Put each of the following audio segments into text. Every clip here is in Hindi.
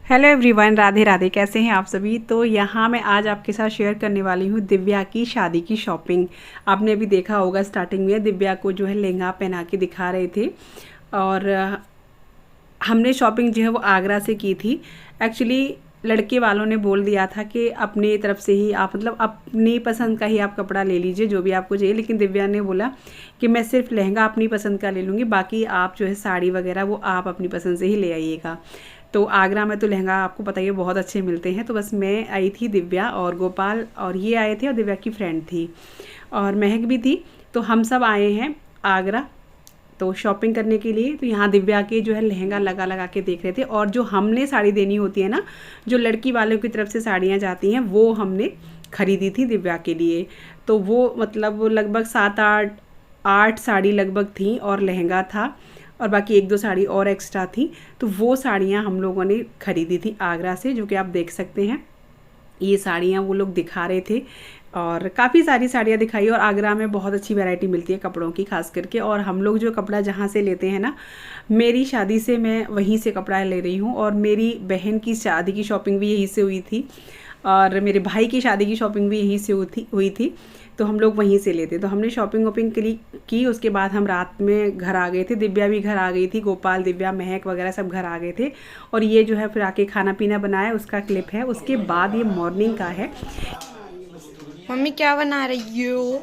Hello everyone, Radhe Radhe. कैसे हैं आप सभी। तो यहाँ मैं आज आपके साथ शेयर करने वाली हूँ दिव्या की शादी की शॉपिंग। आपने अभी देखा होगा स्टार्टिंग में दिव्या को जो है लहंगा पहना के दिखा रहे थे और हमने शॉपिंग जो है वो आगरा से की थी। एक्चुअली लड़के वालों ने बोल दिया था कि अपनी तरफ से ही आप मतलब अपनी पसंद का ही आप कपड़ा ले लीजिए जो भी आपको चाहिए, लेकिन दिव्या ने बोला कि मैं सिर्फ लहंगा अपनी पसंद का ले लूँगी, बाकी आप जो है साड़ी वगैरह वो आप अपनी पसंद से ही ले आइएगा। तो आगरा में तो लहंगा आपको पता ही है बहुत अच्छे मिलते हैं। तो बस मैं आई थी, दिव्या और गोपाल और ये आए थे और दिव्या की फ्रेंड थी और महक भी थी। तो हम सब आए हैं आगरा तो शॉपिंग करने के लिए। तो यहाँ दिव्या के जो है लहंगा लगा लगा के देख रहे थे और जो हमने साड़ी देनी होती है ना, जो लड़की वालों की तरफ से साड़ियाँ जाती हैं वो हमने खरीदी थी दिव्या के लिए। तो वो मतलब लगभग 7-8 साड़ी लगभग थी और लहंगा था और बाकी 1-2 साड़ी और एक्स्ट्रा थी। तो वो साड़ियाँ हम लोगों ने खरीदी थी आगरा से, जो कि आप देख सकते हैं। ये साड़ियाँ वो लोग दिखा रहे थे और काफ़ी सारी साड़ियाँ दिखाई और आगरा में बहुत अच्छी वैरायटी मिलती है कपड़ों की खास करके। और हम लोग जो कपड़ा जहाँ से लेते हैं ना, मेरी शादी से मैं वहीं से कपड़ा ले रही हूँ और मेरी बहन की शादी की शॉपिंग भी यहीं से हुई थी और मेरे भाई की शादी की शॉपिंग भी यहीं से हुई थी। तो हम लोग वहीं से लेते। तो हमने शॉपिंग वॉपिंग की उसके बाद हम रात में घर आ गए थे। दिव्या भी घर आ गई थी, गोपाल, दिव्या, महक वगैरह सब घर आ गए थे। और ये जो है फिर आके खाना पीना बनाया, उसका क्लिप है। उसके बाद ये मॉर्निंग का है। मम्मी क्या बना रही हो?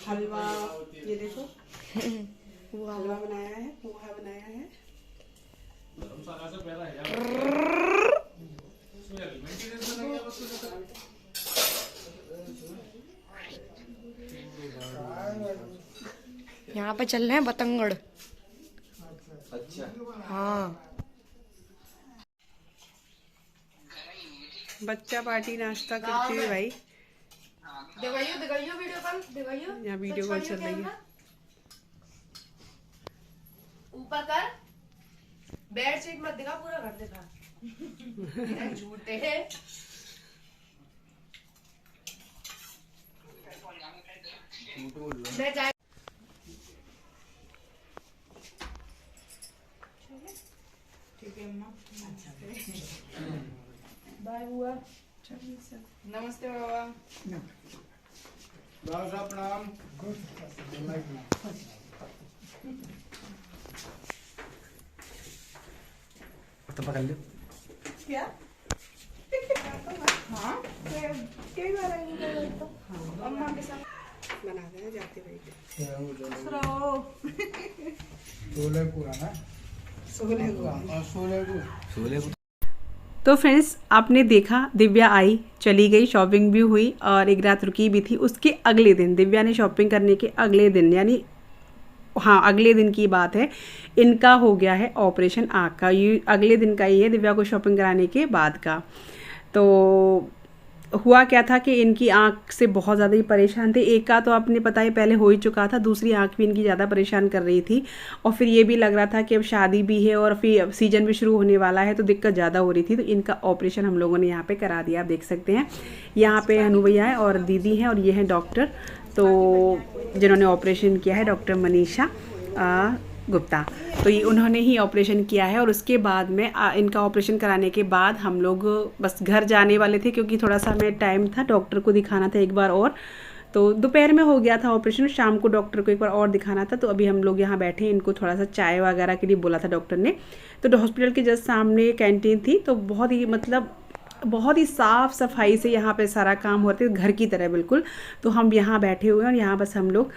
हलवा, ये देखो हलवा बनाया है, पोहा बनाया है। यहाँ पे चल रहे हैं बतंगड़। अच्छा। हाँ, बच्चा पार्टी नाश्ता करते हुए भाई। दिखाइयो वीडियो कॉल, दिखाइयो। यहाँ वीडियो कॉल चल रही है। ऊपर कर, बेडशीट मत दिखा, पूरा घर दिखा। झूठे हैं। मैं चाय ठीक है अम्मा। बाय हुआ। नमस्ते बाबा। बाबा प्रणाम। तो पकड़ लो। क्या? हाँ? कई बार आएंगे तो अम्मा के साथ बना देना जाते हुए। सोले पूरा ना, सोले को। तो फ्रेंड्स, आपने देखा दिव्या आई, चली गई, शॉपिंग भी हुई और एक रात रुकी भी थी। उसके अगले दिन दिव्या ने शॉपिंग करने के अगले दिन, यानी हाँ अगले दिन की बात है, इनका हो गया है ऑपरेशन आँख का। ये अगले दिन का ही है, दिव्या को शॉपिंग कराने के बाद का। तो हुआ क्या था कि इनकी आँख से बहुत ज़्यादा ही परेशान थे। एक का तो आपने पता ही पहले हो ही चुका था, दूसरी आँख भी इनकी ज़्यादा परेशान कर रही थी और फिर ये भी लग रहा था कि अब शादी भी है और फिर सीजन भी शुरू होने वाला है, तो दिक्कत ज़्यादा हो रही थी। तो इनका ऑपरेशन हम लोगों ने यहाँ पे करा दिया। आप देख सकते हैं यहाँ पे हनु भैया है और दीदी हैं और ये हैं डॉक्टर, तो जिन्होंने ऑपरेशन किया है, डॉक्टर मनीषा गुप्ता। तो ये उन्होंने ही ऑपरेशन किया है। और उसके बाद में इनका ऑपरेशन कराने के बाद हम लोग बस घर जाने वाले थे, क्योंकि थोड़ा सा हमें टाइम था, डॉक्टर को दिखाना था एक बार और। तो दोपहर में हो गया था ऑपरेशन, शाम को डॉक्टर को एक बार और दिखाना था। तो अभी हम लोग यहाँ बैठे, इनको थोड़ा सा चाय वगैरह के लिए बोला था डॉक्टर ने। तो हॉस्पिटल के जस्ट सामने कैंटीन थी, तो बहुत ही मतलब बहुत ही साफ़ सफाई से यहाँ पे सारा काम होते घर की तरह बिल्कुल। तो हम यहाँ बैठे हुए हैं और यहाँ बस हम लोग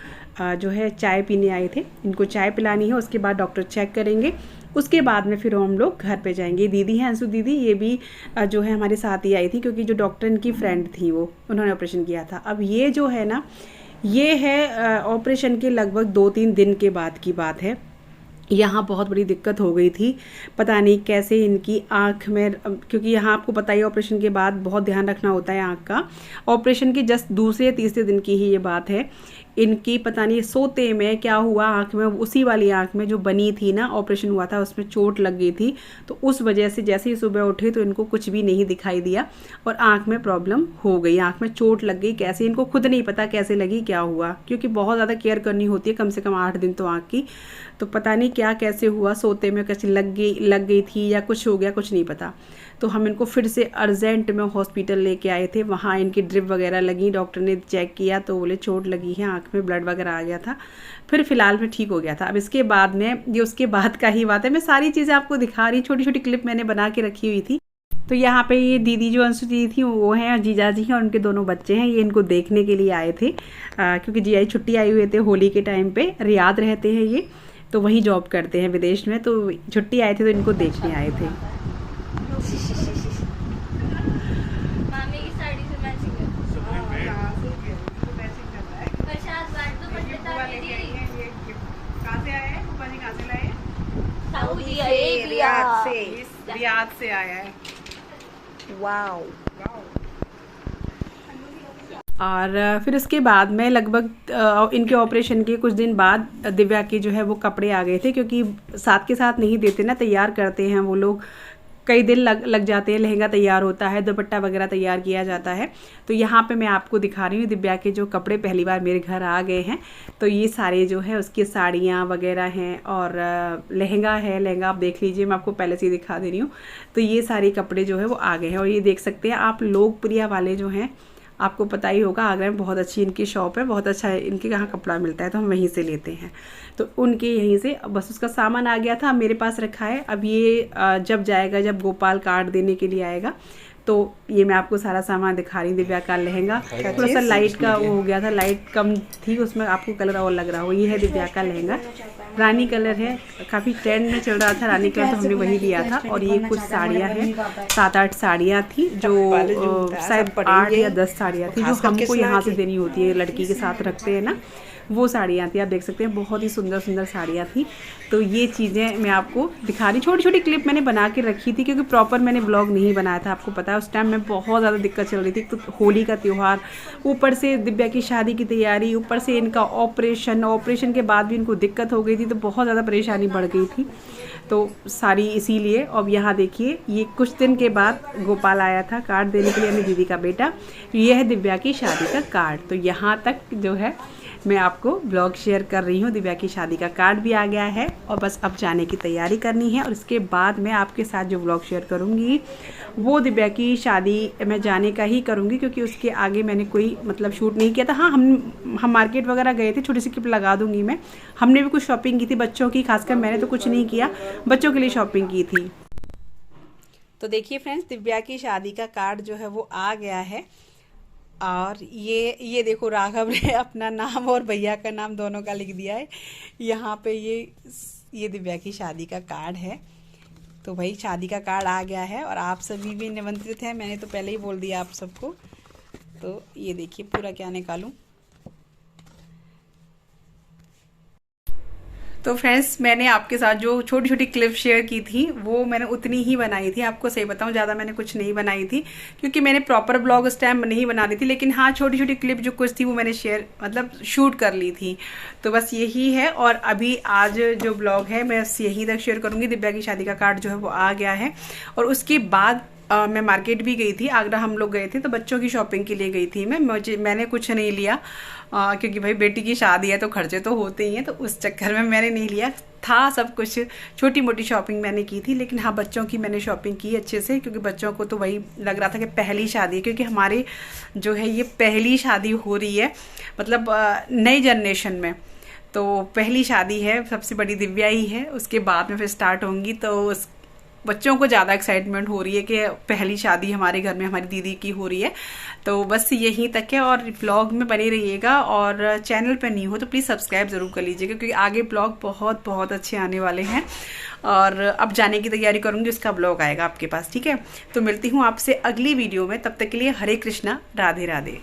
जो है चाय पीने आए थे। इनको चाय पिलानी है, उसके बाद डॉक्टर चेक करेंगे, उसके बाद में फिर हम लोग घर पे जाएंगे। दीदी हैं अंशु दीदी, ये भी जो है हमारे साथ ही आई थी, क्योंकि जो डॉक्टर इनकी फ्रेंड थी वो उन्होंने ऑपरेशन किया था। अब ये जो है ना, ये है ऑपरेशन के लगभग 2-3 दिन के बाद की बात है। यहाँ बहुत बड़ी दिक्कत हो गई थी, पता नहीं कैसे इनकी आँख में, क्योंकि यहाँ आपको पता ही ऑपरेशन के बाद बहुत ध्यान रखना होता है आँख का। ऑपरेशन के जस्ट दूसरे तीसरे दिन की ही ये बात है। इनकी पता नहीं सोते में क्या हुआ आँख में, उसी वाली आँख में जो बनी थी ना, ऑपरेशन हुआ था उसमें चोट लग गई थी। तो उस वजह से जैसे ही सुबह उठे तो इनको कुछ भी नहीं दिखाई दिया और आँख में प्रॉब्लम हो गई, आँख में चोट लग गई। कैसे इनको खुद नहीं पता कैसे लगी, क्या हुआ, क्योंकि बहुत ज़्यादा केयर करनी होती है, कम से कम 8 दिन तो आँख की। तो पता नहीं क्या कैसे हुआ, सोते में कैसे लग गई थी या कुछ हो गया, कुछ नहीं पता। तो हम इनको फिर से अर्जेंट में हॉस्पिटल लेके आए थे। वहाँ इनकी ड्रिप वगैरह लगी, डॉक्टर ने चेक किया तो बोले चोट लगी है, आँख में ब्लड वगैरह आ गया था। फिर फ़िलहाल में ठीक हो गया था। अब इसके बाद में, ये उसके बाद का ही बात है, मैं सारी चीज़ें आपको दिखा रही, छोटी छोटी क्लिप मैंने बना के रखी हुई थी। तो यहाँ पे ये दीदी जो अंशु दीदी थी वो हैं, जीजा जी हैं और उनके दोनों बच्चे हैं। ये इनको देखने के लिए आए थे क्योंकि जीजा जी छुट्टी आए हुए थे होली के टाइम पे। रियाद रहते हैं ये, तो वहीं जॉब करते हैं विदेश में, तो छुट्टी आए थे तो इनको देखने आए थे। मामी की साड़ी से मैचिंग है। रियाद से आया है। वाओ। और फिर उसके बाद में लगभग इनके ऑपरेशन के कुछ दिन बाद दिव्या की जो है वो कपड़े आ गए थे, क्योंकि साथ के साथ नहीं देते ना, तैयार करते हैं वो लोग, कई दिन लग जाते हैं। लहंगा तैयार होता है, दुपट्टा वगैरह तैयार किया जाता है। तो यहाँ पे मैं आपको दिखा रही हूँ दिव्या के जो कपड़े पहली बार मेरे घर आ गए हैं। तो ये सारे जो है उसकी साड़ियाँ वगैरह हैं और लहंगा है, लहंगा आप देख लीजिए, मैं आपको पहले से ही दिखा दे रही हूँ। तो ये सारे कपड़े जो है वो आ गए हैं। और ये देख सकते हैं आप, लोकप्रिया वाले जो हैं, आपको पता ही होगा आगरा में बहुत अच्छी इनकी शॉप है, बहुत अच्छा है इनके यहाँ कपड़ा मिलता है, तो हम वहीं से लेते हैं। तो उनके यहीं से बस उसका सामान आ गया था, मेरे पास रखा है। अब ये जब जाएगा, जब गोपाल कार्ड देने के लिए आएगा, तो ये मैं आपको सारा सामान दिखा रही हूँ। दिव्या का लहंगा थोड़ा सा लाइट का वो हो गया था, लाइट कम थी उसमें, आपको कलर और लग रहा हो। ये है दिव्या का लहंगा, रानी कलर है, काफ़ी ट्रेंड में चल रहा था रानी कलर, तो हमने वही लिया था। और ये कुछ साड़ियाँ हैं, 7-8 साड़ियाँ थी, जो शायद 8 या 10 साड़ियाँ थी, जो हमको यहाँ से देनी होती है, लड़की के साथ रखते हैं ना, वो साड़ियाँ थी। आप देख सकते हैं बहुत ही सुंदर सुंदर साड़ियाँ थी। तो ये चीज़ें मैं आपको दिखा रही, छोटी छोटी क्लिप मैंने बना के रखी थी, क्योंकि प्रॉपर मैंने ब्लॉग नहीं बनाया था। आपको पता है उस टाइम में बहुत ज़्यादा दिक्कत चल रही थी, तो होली का त्यौहार, ऊपर से दिव्या की शादी की तैयारी, ऊपर से इनका ऑपरेशन के बाद भी इनको दिक्कत हो गई थी, तो बहुत ज़्यादा परेशानी बढ़ गई थी। तो सारी इसीलिए। अब यहाँ देखिए, ये कुछ दिन के बाद गोपाल आया था कार्ड देने के लिए, मेरी दीदी का बेटा। यह है दिव्या की शादी का कार्ड। तो यहाँ तक जो है मैं आपको ब्लॉग शेयर कर रही हूँ। दिव्या की शादी का कार्ड भी आ गया है और बस अब जाने की तैयारी करनी है। और इसके बाद मैं आपके साथ जो ब्लॉग शेयर करूँगी वो दिव्या की शादी में जाने का ही करूँगी, क्योंकि उसके आगे मैंने कोई मतलब शूट नहीं किया था। हाँ, हम मार्केट वगैरह गए थे, छोटी सी क्लिप लगा दूँगी मैं। हमने भी कुछ शॉपिंग की थी बच्चों की, खासकर मैंने तो कुछ नहीं किया, बच्चों के लिए शॉपिंग की थी। तो देखिए फ्रेंड्स, दिव्या की शादी का कार्ड जो है वो आ गया है। और ये देखो, राघव ने अपना नाम और भैया का नाम दोनों का लिख दिया है यहाँ पे। ये दिव्या की शादी का कार्ड है। तो भाई शादी का कार्ड आ गया है और आप सभी भी निमंत्रित हैं, मैंने तो पहले ही बोल दिया आप सबको। तो ये देखिए पूरा क्या निकालूं। तो फ्रेंड्स, मैंने आपके साथ जो छोटी छोटी क्लिप शेयर की थी वो मैंने उतनी ही बनाई थी। आपको सही बताऊं, ज़्यादा मैंने कुछ नहीं बनाई थी, क्योंकि मैंने प्रॉपर ब्लॉग उस टाइम नहीं बना रही थी। लेकिन हाँ, छोटी छोटी क्लिप जो कुछ थी वो मैंने शेयर मतलब शूट कर ली थी। तो बस यही है। और अभी आज जो ब्लॉग है मैं यहीं तक शेयर करूँगी। दिव्या की शादी का कार्ड जो है वो आ गया है। और उसके बाद मैं मार्केट भी गई थी, आगरा हम लोग गए थे, तो बच्चों की शॉपिंग के लिए गई थी मैंने कुछ नहीं लिया, क्योंकि भाई बेटी की शादी है तो खर्चे तो होते ही हैं, तो उस चक्कर में मैंने नहीं लिया था। सब कुछ छोटी मोटी शॉपिंग मैंने की थी, लेकिन हाँ बच्चों की मैंने शॉपिंग की अच्छे से, क्योंकि बच्चों को तो वही लग रहा था कि पहली शादी है, क्योंकि हमारे जो है ये पहली शादी हो रही है, मतलब नई जनरेशन में। तो पहली शादी है, सबसे बड़ी दिव्या ही है, उसके बाद में फिर स्टार्ट होंगी। तो बच्चों को ज़्यादा एक्साइटमेंट हो रही है कि पहली शादी हमारे घर में हमारी दीदी की हो रही है। तो बस यहीं तक है। और व्लॉग में बने रहिएगा, और चैनल पर नहीं हो तो प्लीज़ सब्सक्राइब ज़रूर कर लीजिएगा, क्योंकि आगे ब्लॉग बहुत बहुत अच्छे आने वाले हैं। और अब जाने की तैयारी करूँगी, उसका ब्लॉग आएगा आपके पास, ठीक है। तो मिलती हूँ आपसे अगली वीडियो में, तब तक के लिए हरे कृष्णा, राधे राधे।